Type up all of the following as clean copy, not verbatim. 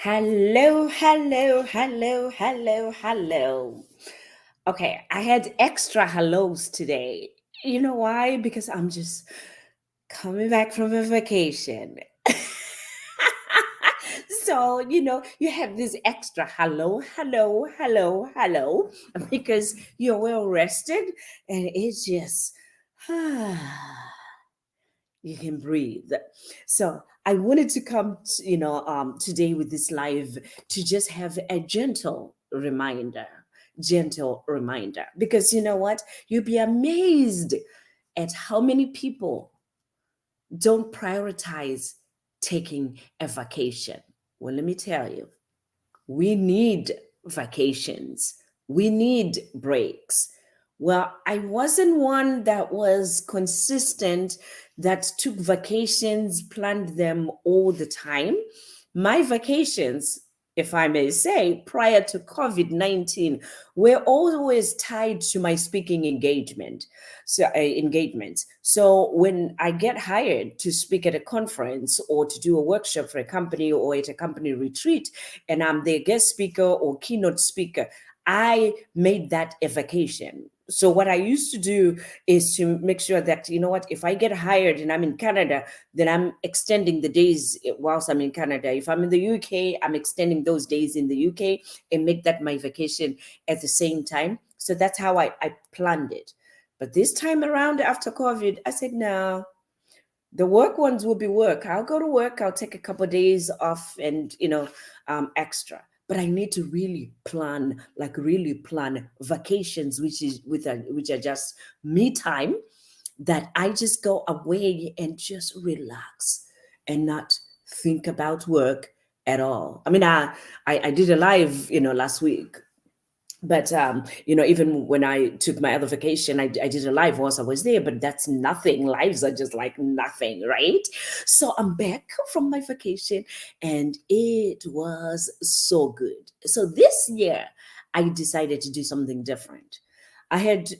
Hello, hello, hello, hello, hello. Okay, I had extra hellos today. You know why? Because I'm just coming back from a vacation. So, you have this extra hello, hello, hello, hello, because you're well rested and it's just, you can breathe. So I wanted to come, today with this live to just have a gentle reminder, because you know what? You'll be amazed at how many people don't prioritize taking a vacation. Well, let me tell you, we need vacations. We need breaks. Well, I wasn't one that was consistent, that took vacations, planned them all the time. My vacations, if I may say, prior to COVID-19, were always tied to my speaking engagements. So when I get hired to speak at a conference or to do a workshop for a company or at a company retreat, and I'm the guest speaker or keynote speaker, I made that a vacation. So what I used to do is to make sure that, you know what, if I get hired and I'm in Canada, then I'm extending the days whilst I'm in Canada. If I'm in the UK, I'm extending those days in the UK and make that my vacation at the same time. So that's how I planned it. But this time around after COVID, I said, no, the work ones will be work. I'll go to work. I'll take a couple of days off and, extra. But I need to really plan vacations, which are just me time, that I just go away and just relax and not think about work at all. I mean, I did a live, last week, but even when I took my other vacation, I did a live whilst I was there, but that's nothing. Lives are just like nothing, right? So I'm back from my vacation and it was so good. So this year I decided to do something different. I had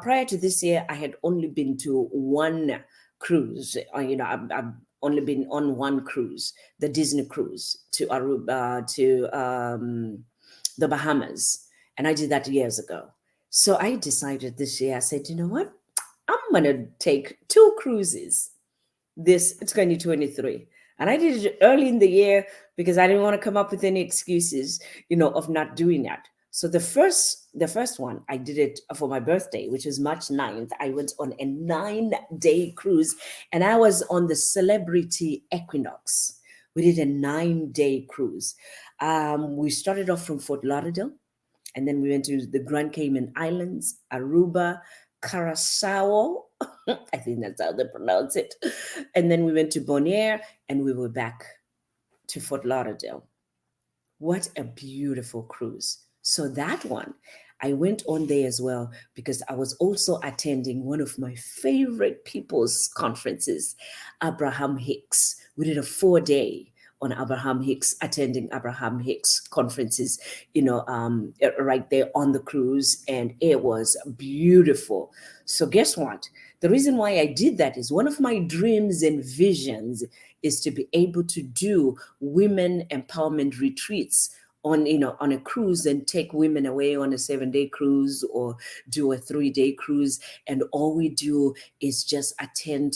prior to this year, I had only been to one cruise. I've only been on one cruise, the Disney cruise to Aruba, to the Bahamas, and I did that years ago. So I decided this year, I said, you know what? I'm going to take two cruises this 2023. And I did it early in the year because I didn't want to come up with any excuses, of not doing that. So the first one, I did it for my birthday, which was March 9th. I went on a 9-day cruise and I was on the Celebrity Equinox. We did a 9-day cruise. We started off from Fort Lauderdale, and then we went to the Grand Cayman Islands, Aruba, Curacao. I think that's how they pronounce it. And then we went to Bonaire and we were back to Fort Lauderdale. What a beautiful cruise. So that one, I went on there as well because I was also attending one of my favorite people's conferences, Abraham Hicks. We did a 4-day on Abraham Hicks, attending Abraham Hicks conferences, right there on the cruise, and it was beautiful. So guess what? The reason why I did that is one of my dreams and visions is to be able to do women empowerment retreats on a cruise and take women away on a 7-day cruise or do a 3-day cruise, and all we do is just attend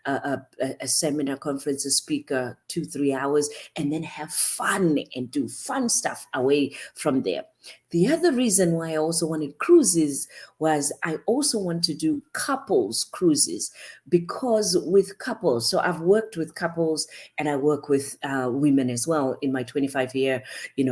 a seminar, conference, a speaker, 2-3 hours, and then have fun and do fun stuff away from there. The other reason why I also wanted cruises was I also want to do couples cruises, because with couples, so I've worked with couples and I work with women as well in my 25-year,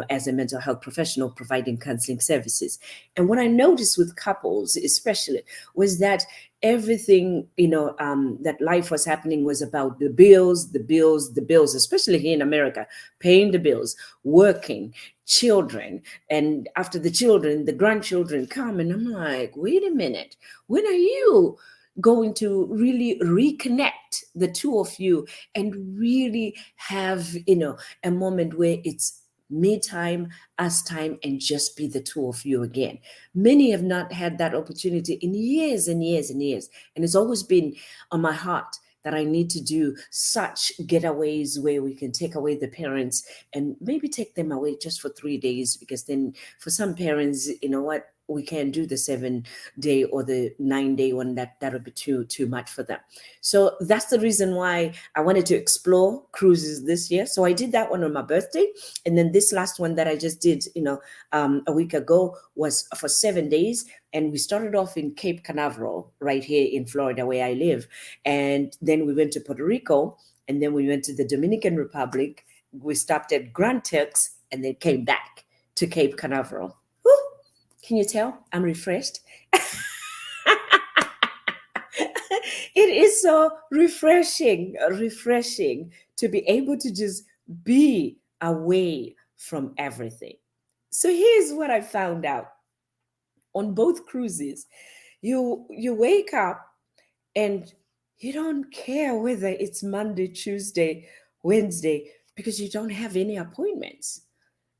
as a mental health professional providing counseling services. And what I noticed with couples, especially, was that everything that life was happening was about the bills, the bills, the bills, especially here in America, paying the bills, working, children, and after the children, the grandchildren come, and I'm like, wait a minute, when are you going to really reconnect the two of you and really have a moment where it's me time, us time, and just be the two of you again? Many have not had that opportunity in years and years and years, and it's always been on my heart that I need to do such getaways where we can take away the parents and maybe take them away just for 3 days, because then for some parents, you know what, we can't do the 7 day or the 9 day one. That'll be too much for them. So that's the reason why I wanted to explore cruises this year. So I did that one on my birthday, and then this last one that I just did, a week ago, was for 7 days. And we started off in Cape Canaveral, right here in Florida, where I live. And then we went to Puerto Rico, and then we went to the Dominican Republic. We stopped at Grand Turks, and then came back to Cape Canaveral. Whew. Can you tell I'm refreshed? It is so refreshing to be able to just be away from everything. So here's what I found out on both cruises. You wake up and you don't care whether it's Monday, Tuesday, Wednesday, because you don't have any appointments.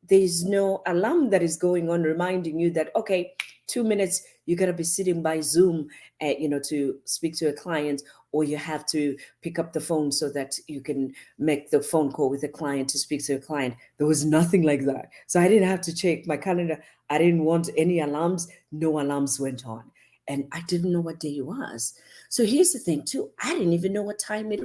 There's no alarm that is going on reminding you that, okay, 2 minutes, you got to be sitting by Zoom, to speak to a client, or you have to pick up the phone so that you can make the phone call with a client to speak to a client. There was nothing like that. So I didn't have to check my calendar. I didn't want any alarms. No alarms went on. And I didn't know what day it was. So here's the thing too. I didn't even know what time it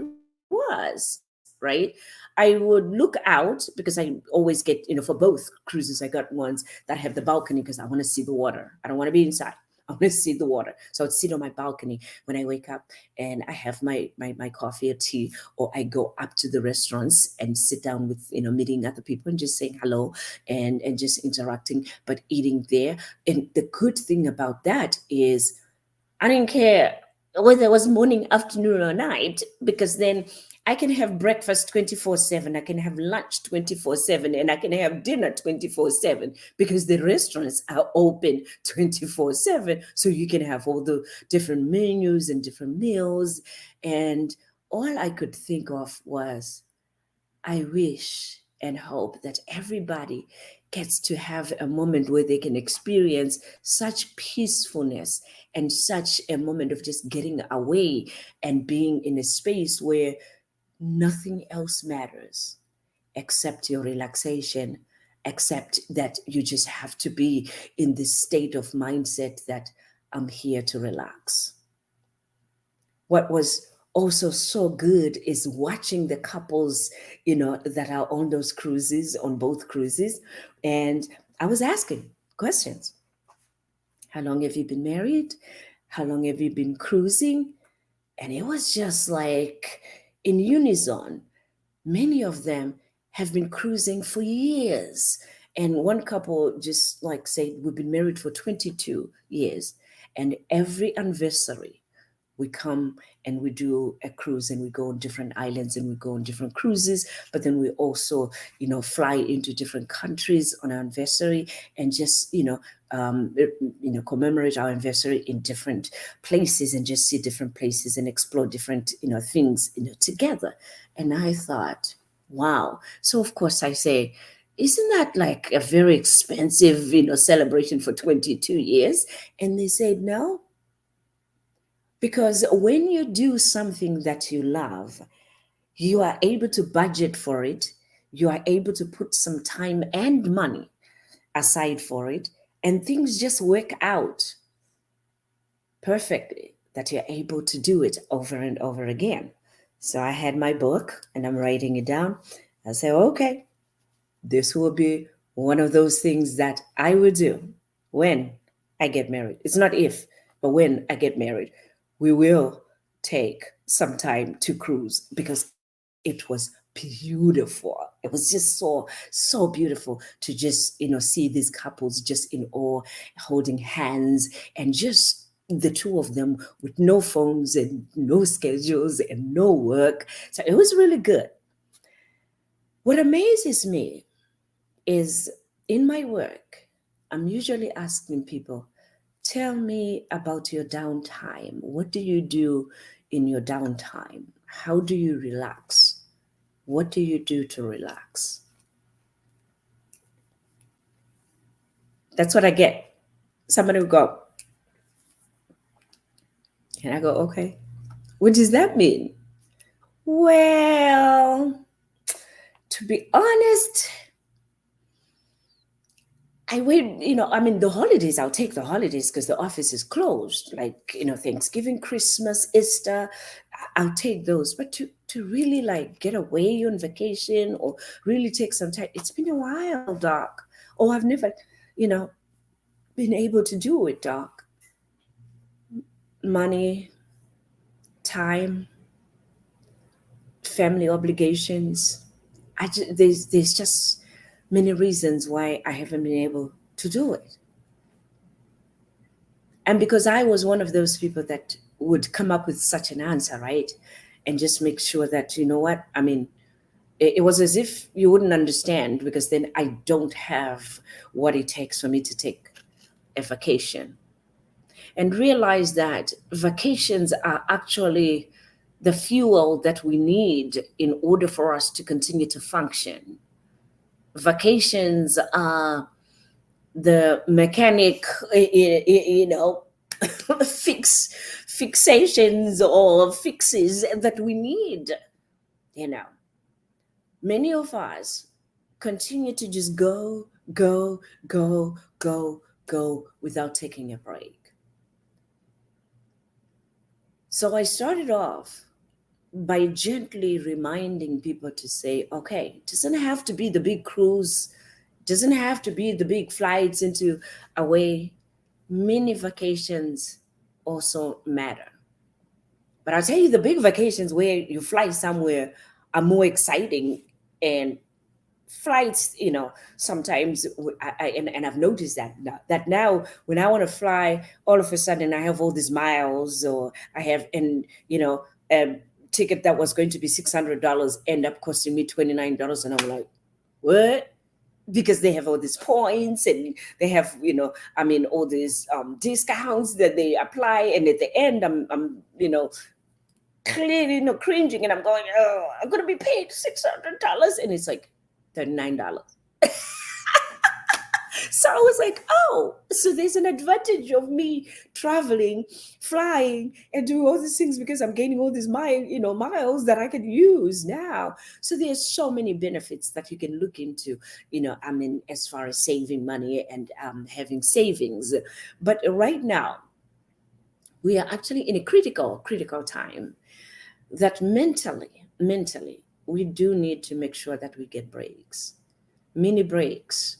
was, right? I would look out because I always get, for both cruises, I got ones that have the balcony because I want to see the water. I don't want to be inside. I want to see the water. So I'd sit on my balcony when I wake up, and I have my coffee or tea, or I go up to the restaurants and sit down with, meeting other people and just saying hello, and just interacting, but eating there. And the good thing about that is I didn't care whether it was morning, afternoon, or night, because then I can have breakfast 24/7, I can have lunch 24/7, and I can have dinner 24/7, because the restaurants are open 24/7. So you can have all the different menus and different meals. And all I could think of was, I wish and hope that everybody gets to have a moment where they can experience such peacefulness and such a moment of just getting away and being in a space where nothing else matters except your relaxation, except that you just have to be in this state of mindset that I'm here to relax. What was also so good is watching the couples, that are on those cruises, on both cruises. And I was asking questions. How long have you been married? How long have you been cruising? And it was just like in unison. Many of them have been cruising for years. And one couple just like said, we've been married for 22 years. And every anniversary, we come and we do a cruise, and we go on different islands and we go on different cruises. But then we also, fly into different countries on our anniversary, and just, commemorate our anniversary in different places, and just see different places and explore different, things, together. And I thought, wow. So of course I say, isn't that like a very expensive, celebration for 22 years? And they said, no, because when you do something that you love, you are able to budget for it. You are able to put some time and money aside for it, and things just work out perfectly that you're able to do it over and over again. So I had my book and I'm writing it down. I said, okay, this will be one of those things that I will do when I get married. It's not if, but when I get married, we will take some time to cruise, because it was beautiful. It was just so beautiful to just, see these couples just in awe, holding hands, and just the two of them with no phones and no schedules and no work. So it was really good. What amazes me is, in my work, I'm usually asking people, tell me about your downtime. What do you do in your downtime? How do you relax? What do you do to relax? That's what I get. Somebody will go, and I go, okay, what does that mean? Well, to be honest, I wait, I mean, the holidays, I'll take the holidays because the office is closed, like, Thanksgiving, Christmas, Easter, I'll take those. But to really like get away on vacation or really take some time, it's been a while, Doc. Or I've never, you know, been able to do it, Doc. Money, time, family obligations. There's just many reasons why I haven't been able to do it. And because I was one of those people that would come up with such an answer, right? And just make sure that, you know what? I mean, it was as if you wouldn't understand because then I don't have what it takes for me to take a vacation. And realize that vacations are actually the fuel that we need in order for us to continue to function. Vacations are the mechanic, fixations or fixes that we need. You know, many of us continue to just go, go, go, go, go without taking a break. So I started off by gently reminding people to say, okay, it doesn't have to be the big cruise, doesn't have to be the big flights into away. Mini vacations also matter. But I'll tell you, the big vacations where you fly somewhere are more exciting. And flights, sometimes and I've noticed that now when I want to fly, all of a sudden I have all these miles, or I have, and a ticket that was going to be $600 end up costing me $29, and I'm like, what? Because they have all these points and they have, all these discounts that they apply, and at the end I'm clearly cringing, and I'm going, oh, I'm gonna be paid $600, and it's like $39. So I was like, oh, so there's an advantage of me traveling, flying, and doing all these things because I'm gaining all these miles that I can use now. So there's so many benefits that you can look into, as far as saving money and having savings. But right now, we are actually in a critical time that mentally, we do need to make sure that we get breaks, mini breaks.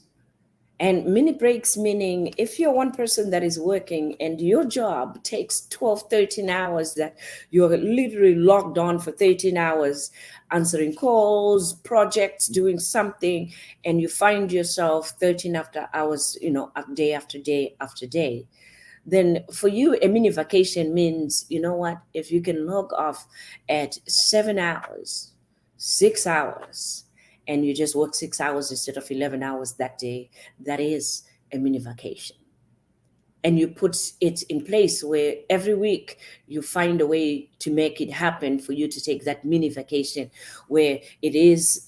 And mini breaks meaning if you're one person that is working and your job takes 12, 13 hours, that you're literally logged on for 13 hours, answering calls, projects, doing something, and you find yourself 13 after hours, day after day after day, then for you, a mini vacation means, you know what, if you can log off at 7 hours, 6 hours, and you just work 6 hours instead of 11 hours that day, that is a mini vacation. And you put it in place where every week you find a way to make it happen for you to take that mini vacation, where it is,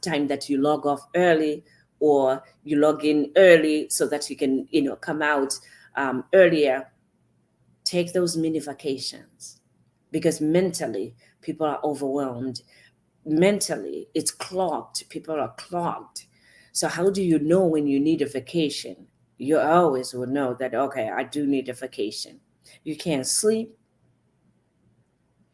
time that you log off early or you log in early so that you can, come out earlier. Take those mini vacations, because mentally people are overwhelmed. Mentally it's clogged. People are clogged. So how do you know when you need a vacation? You always will know that, okay, I do need a vacation. You can't sleep.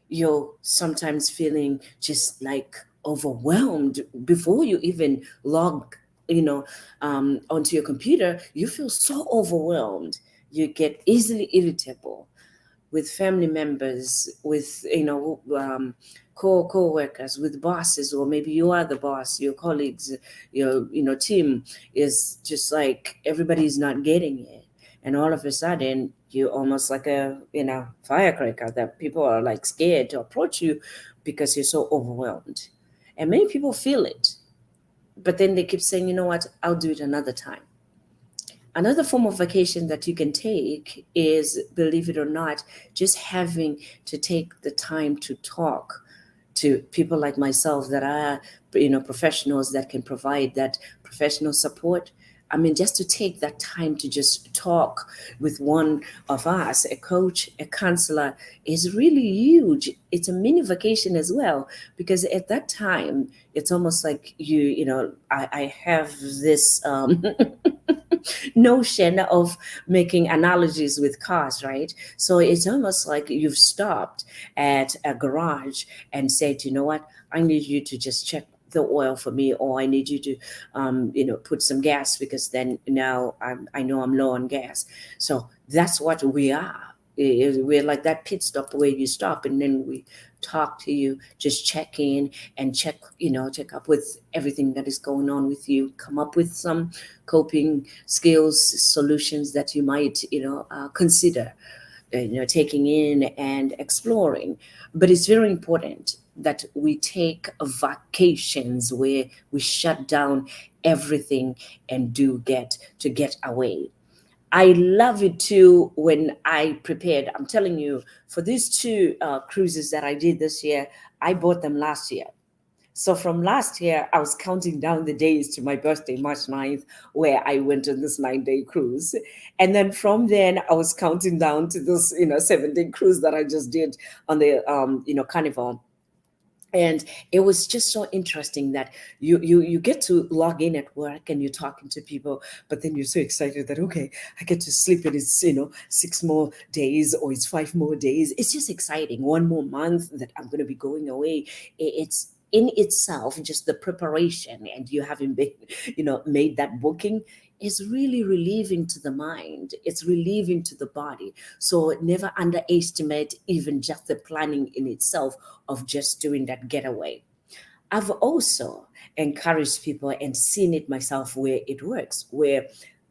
You're sometimes feeling just like overwhelmed before you even log onto your computer. You feel so overwhelmed. You get easily irritable with family members, with co-workers, with bosses, or maybe you are the boss, your colleagues, your team is just like everybody's not getting it, and all of a sudden you're almost like a firecracker that people are like scared to approach you because you're so overwhelmed. And many people feel it, but then they keep saying, you know what, I'll do it another time. Another form of vacation that you can take is, believe it or not, just having to take the time to talk to people like myself that are, professionals that can provide that professional support. I mean, just to take that time to just talk with one of us, a coach, a counselor, is really huge. It's a mini vacation as well, because at that time, it's almost like I have this notion of making analogies with cars, right? So it's almost like you've stopped at a garage and said, you know what, I need you to just check the oil for me, or I need you to, put some gas, because then now I know I'm low on gas. So that's what we are. We're like that pit stop where you stop and then we talk to you, just check in and check up with everything that is going on with you, come up with some coping skills, solutions that you might, consider taking in and exploring. But it's very important that we take vacations where we shut down everything and do get away. I love it too when I prepared. I'm telling you, for these two cruises that I did this year, I bought them last year. So from last year, I was counting down the days to my birthday, March 9th, where I went on this 9-day cruise. And then from then, I was counting down to this, 7-day cruise that I just did on the, Carnival. And it was just so interesting that you get to log in at work and you're talking to people, but then you're so excited that, okay, I get to sleep and it's 6 more days or it's 5 more days. It's just exciting. One more month that I'm going to be going away. It's in itself just the preparation, and you having been made that booking is really relieving to the mind. It's relieving to the body. So never underestimate even just the planning in itself of just doing that getaway. I've also encouraged people and seen it myself where it works, where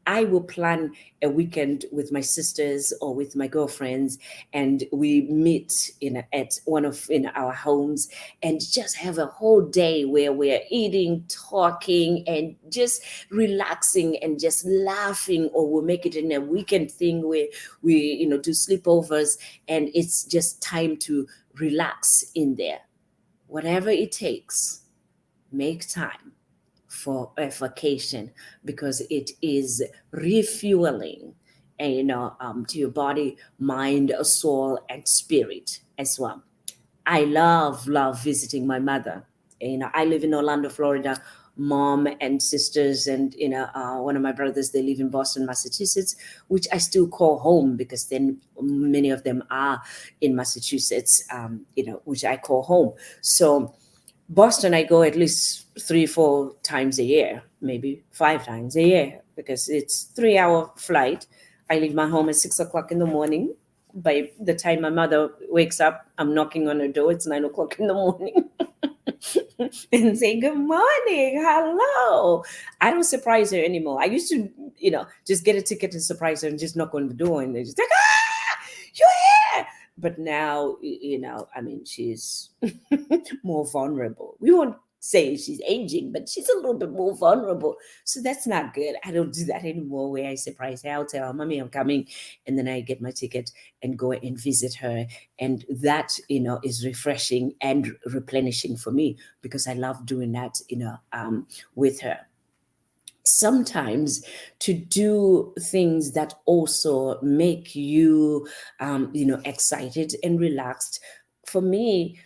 I will plan a weekend with my sisters or with my girlfriends, and we meet at one of in our homes and just have a whole day where we're eating, talking, and just relaxing and just laughing. Or we'll make it in a weekend thing where we do sleepovers, and it's just time to relax in there. Whatever it takes, make time for a vacation, because it is refueling and to your body, mind, soul, and spirit as well. I love visiting my mother. I live in Orlando, Florida. Mom and sisters and one of my brothers, they live in Boston, Massachusetts, which I still call home, because then many of them are in Massachusetts, which I call home. So Boston, I go at least 3, 4 times a year, maybe 5 times a year, because it's 3-hour flight. I leave my home at 6 o'clock in the morning. By the time my mother wakes up, I'm knocking on her door. It's 9 o'clock in the morning. And say, good morning, hello. I don't surprise her anymore. I used to, just get a ticket and surprise her and just knock on the door and they just like, you're here. But now, I mean, she's more vulnerable. We won't say she's aging, but she's a little bit more vulnerable. So that's not good. I don't do that anymore where I surprise her. I'll tell her, Mommy, I'm coming. And then I get my ticket and go and visit her. And that, is refreshing and replenishing for me, because I love doing that, with her. Sometimes to do things that also make you excited and relaxed. For me,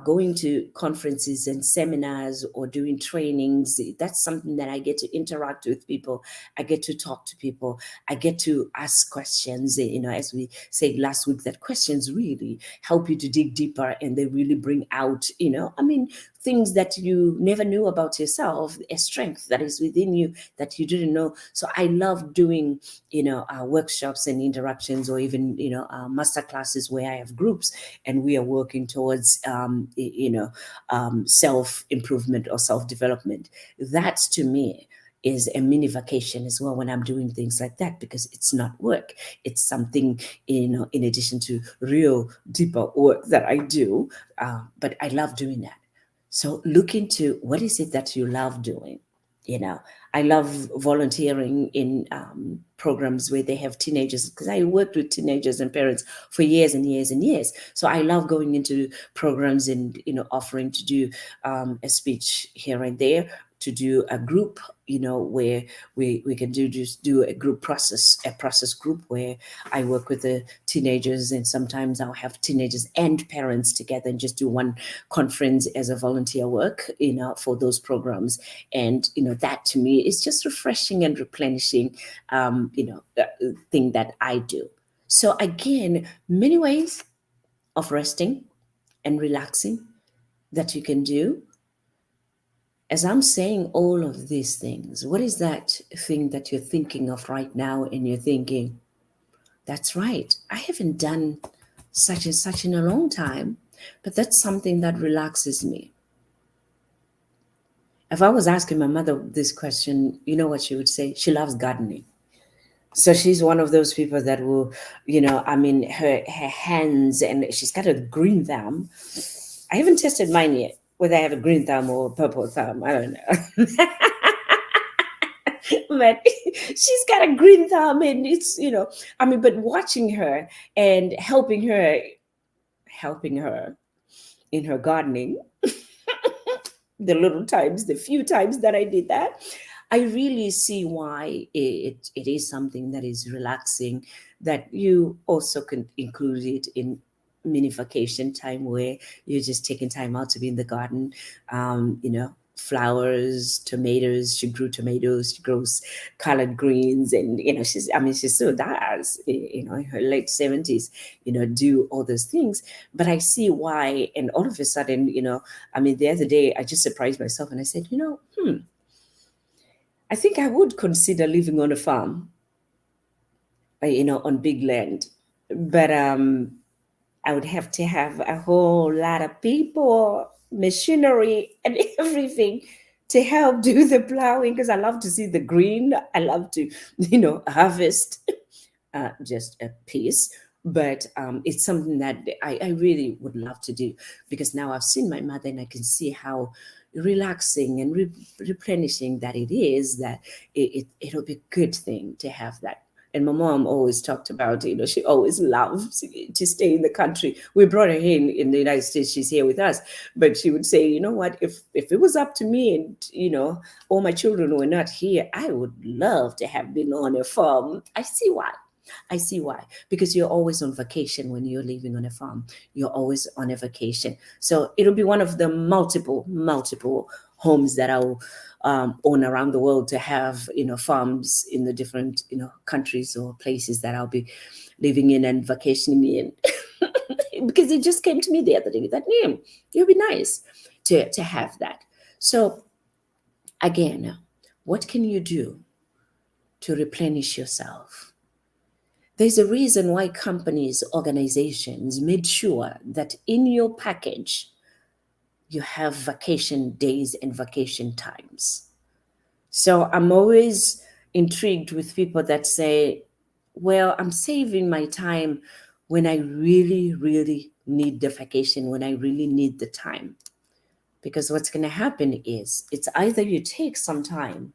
going to conferences and seminars or doing trainings, that's something that I get to interact with people. I get to talk to people. I get to ask questions. As we said last week, that questions really help you to dig deeper, and they really bring out, things that you never knew about yourself, a strength that is within you that you didn't know. So I love doing, workshops and interactions, or even, master classes where I have groups and we are working towards, self improvement or self development. That to me is a mini vacation as well when I'm doing things like that, because it's not work. It's something, in addition to real deeper work that I do. But I love doing that. So look into what is it that you love doing. I love volunteering in programs where they have teenagers, because I worked with teenagers and parents for years and years and years. So I love going into programs and, offering to do a speech here and there, to do a group, where we can just do a group process group where I work with the teenagers, and sometimes I'll have teenagers and parents together and just do one conference as a volunteer work, for those programs. And, that to me is just refreshing and replenishing, thing that I do. So again, many ways of resting and relaxing that you can do. As I'm saying all of these things, what is that thing that you're thinking of right now and you're thinking, that's right, I haven't done such and such in a long time, but that's something that relaxes me? If I was asking my mother this question, you know what she would say? She loves gardening. So she's one of those people that will, her hands, and she's got a green thumb. I haven't tested mine yet, whether I have a green thumb or a purple thumb. I don't know. But she's got a green thumb, and it's, but watching her and helping her in her gardening, the few times that I did that, I really see why it is something that is relaxing, that you also can include it in mini vacation time, where you're just taking time out to be in the garden. Flowers, tomatoes. She grew tomatoes. She grows collard greens, and she still does. In her late 70s. Do all those things. But I see why, and all of a sudden, the other day I just surprised myself, and I said, I think I would consider living on a farm, on big land. But I would have to have a whole lot of people, machinery, and everything to help do the plowing, because I love to see the green. I love to, harvest just a piece. But it's something that I really would love to do, because now I've seen my mother and I can see how relaxing and replenishing that it is, that it'll be a good thing to have that. And my mom always talked about, she always loved to stay in the country. We brought her in the United States. She's here with us. But she would say, you know what, if it was up to me and, all my children were not here, I would love to have been on a farm. I see why. Because you're always on vacation when you're living on a farm. You're always on a vacation. So it'll be one of the multiple homes that I'll own around the world, to have, farms in the different, countries or places that I'll be living in and vacationing in. Because it just came to me the other day that, it would be nice to have that. So again, what can you do to replenish yourself? There's a reason why companies, organizations made sure that in your package, you have vacation days and vacation times. So I'm always intrigued with people that say, well, I'm saving my time when I really, really need the vacation, when I really need the time. Because what's going to happen is, it's either you take some time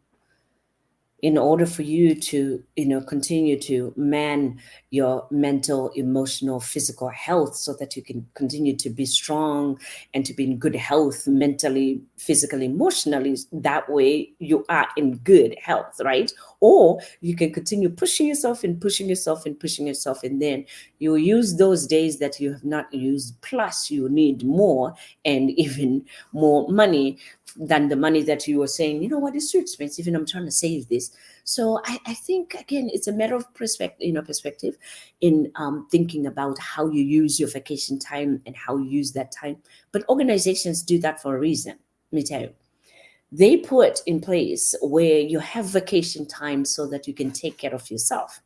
in order for you to, continue to man your mental, emotional, physical health, so that you can continue to be strong and to be in good health, mentally, physically, emotionally. That way you are in good health, right? Or you can continue pushing yourself and pushing yourself and pushing yourself. And then you use those days that you have not used, plus you need more and even more money than the money that you were saying, it's too expensive and I'm trying to save this. So I think, again, it's a matter of perspective in thinking about how you use your vacation time and how you use that time. But organizations do that for a reason. Let me tell you. They put in place where you have vacation time so that you can take care of yourself.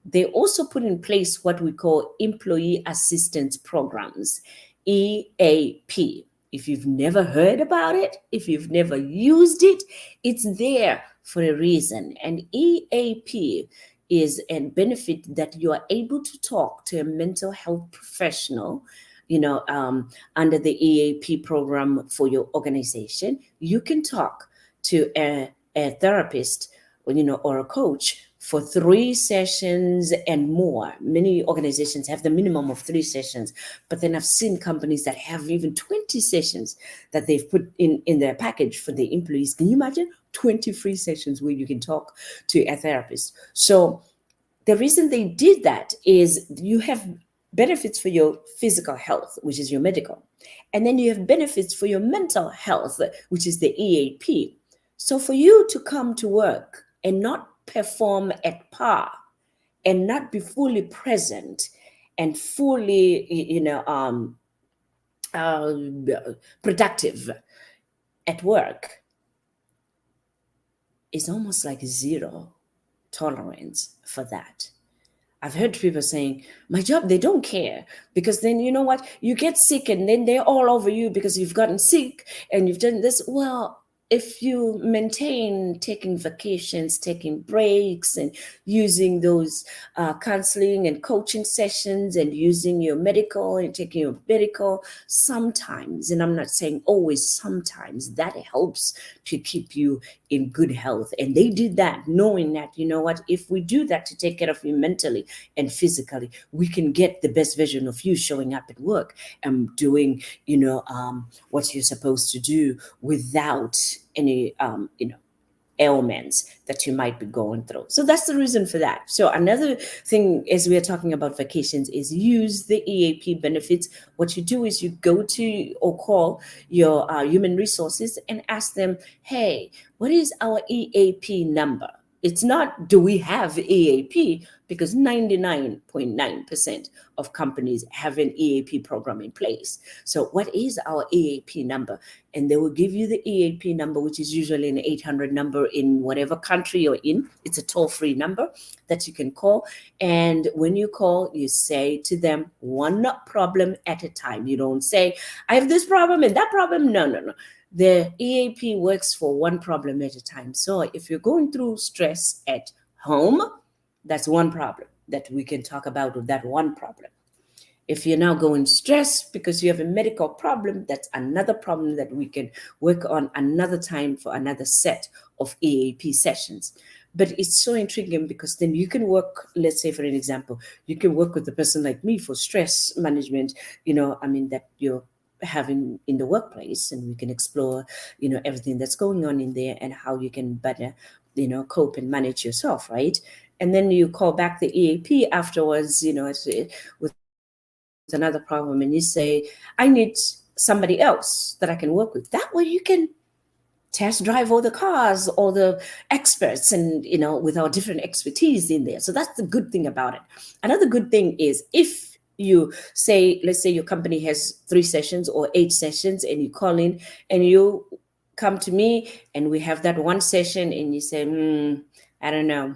They also put in place what we call employee assistance programs, EAP. If you've never heard about it, if you've never used it, it's there for a reason. And EAP is a benefit that you are able to talk to a mental health professional, under the EAP program for your organization. You can talk to a therapist, or a coach for 3 sessions and more. Many organizations have the minimum of 3 sessions, but then I've seen companies that have even 20 sessions that they've put in their package for the employees. Can you imagine 20 free sessions where you can talk to a therapist? So the reason they did that is you have benefits for your physical health, which is your medical, and then you have benefits for your mental health, which is the EAP. So for you to come to work and not perform at par and not be fully present and fully, uh, productive at work is almost like zero tolerance for that. I've heard people saying, my job, they don't care. Because then, you know what? You get sick and then they're all over you because you've gotten sick and you've done this. Well, if you maintain taking vacations, taking breaks, and using those counseling and coaching sessions, and using your medical and taking your medical, sometimes, and I'm not saying always, sometimes that helps to keep you in good health. And they did that knowing that, you know what, if we do that to take care of you mentally and physically, we can get the best version of you showing up at work and doing, what you're supposed to do without any, ailments that you might be going through. So that's the reason for that. So another thing, as we are talking about vacations, is use the EAP benefits. What you do is you go to or call your human resources and ask them, hey, what is our EAP number? It's not, do we have EAP? Because 99.9% of companies have an EAP program in place. So what is our EAP number? And they will give you the EAP number, which is usually an 800 number in whatever country you're in. It's a toll-free number that you can call. And when you call, you say to them, one problem at a time. You don't say, I have this problem and that problem. No. The EAP works for one problem at a time. So if you're going through stress at home, that's one problem that we can talk about with that one problem. If you're now going stressed because you have a medical problem, that's another problem that we can work on another time for another set of EAP sessions. But it's so intriguing because then you can work, let's say for an example, you can work with a person like me for stress management, that you're having in the workplace, and we can explore, everything that's going on in there and how you can better, cope and manage yourself, right? And then you call back the EAP afterwards, with another problem, and you say, I need somebody else that I can work with. That way you can test drive all the cars, all the experts, and, with our different expertise in there. So that's the good thing about it. Another good thing is if you say, let's say your company has 3 sessions or 8 sessions, and you call in and you come to me and we have that one session and you say, I don't know,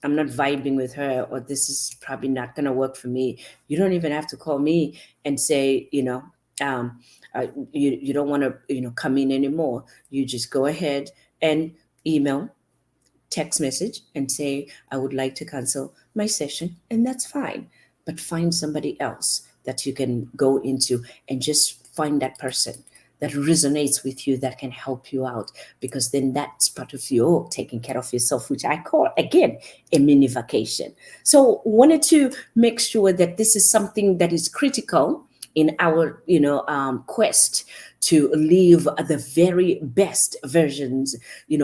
I'm not vibing with her, or this is probably not going to work for me. You don't even have to call me and say, you don't want to, come in anymore. You just go ahead and email, text message, and say, I would like to cancel my session, and that's fine. But find somebody else that you can go into and just find that person that resonates with you, that can help you out, because then that's part of you taking care of yourself, which I call, again, a mini vacation. So wanted to make sure that this is something that is critical in our, quest to live the very best versions,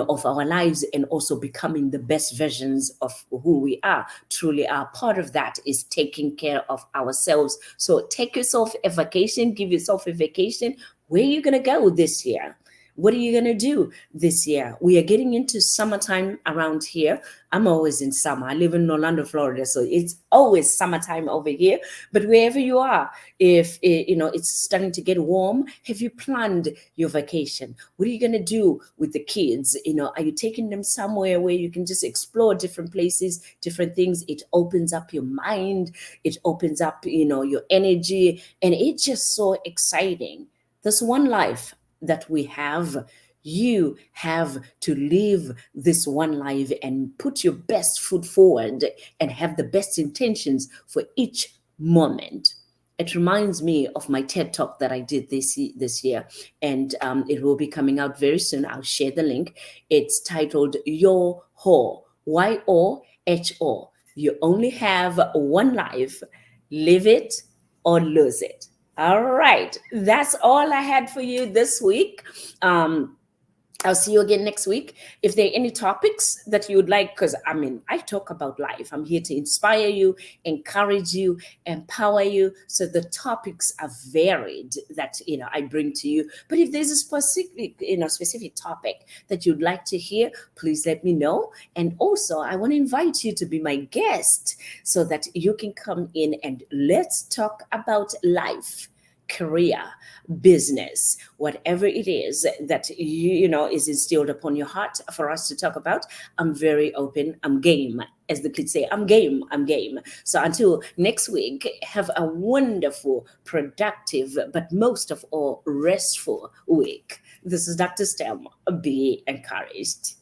of our lives, and also becoming the best versions of who we are, truly are. Part of that is taking care of ourselves. So take yourself a vacation, give yourself a vacation. Where are you going to go this year? What are you going to do this year? We are getting into summertime around here. I'm always in summer. I live in Orlando, Florida, so it's always summertime over here. But wherever you are, if it's starting to get warm, have you planned your vacation? What are you going to do with the kids? Are you taking them somewhere where you can just explore different places, different things? It opens up your mind. It opens up, your energy, and it's just so exciting. There's one life that we have. You have to live this one life and put your best foot forward and have the best intentions for each moment. it reminds me of my TED Talk that I did this year, and it will be coming out very soon. I'll share the link. It's titled Your Ho, YOHO. You only have one life. Live it or lose it. All right, that's all I had for you this week. I'll see you again next week. If there are any topics that you would like, because I mean, I talk about life. I'm here to inspire you, encourage you, empower you. So the topics are varied that I bring to you. But if there's a specific topic that you'd like to hear, please let me know. And also, I want to invite you to be my guest so that you can come in and let's talk about life, career, business, whatever it is that is instilled upon your heart for us to talk about. I'm very open. I'm game, as the kids say. I'm game. I'm game. So until next week, have a wonderful, productive, but most of all, restful week. This is DrStem. Be encouraged.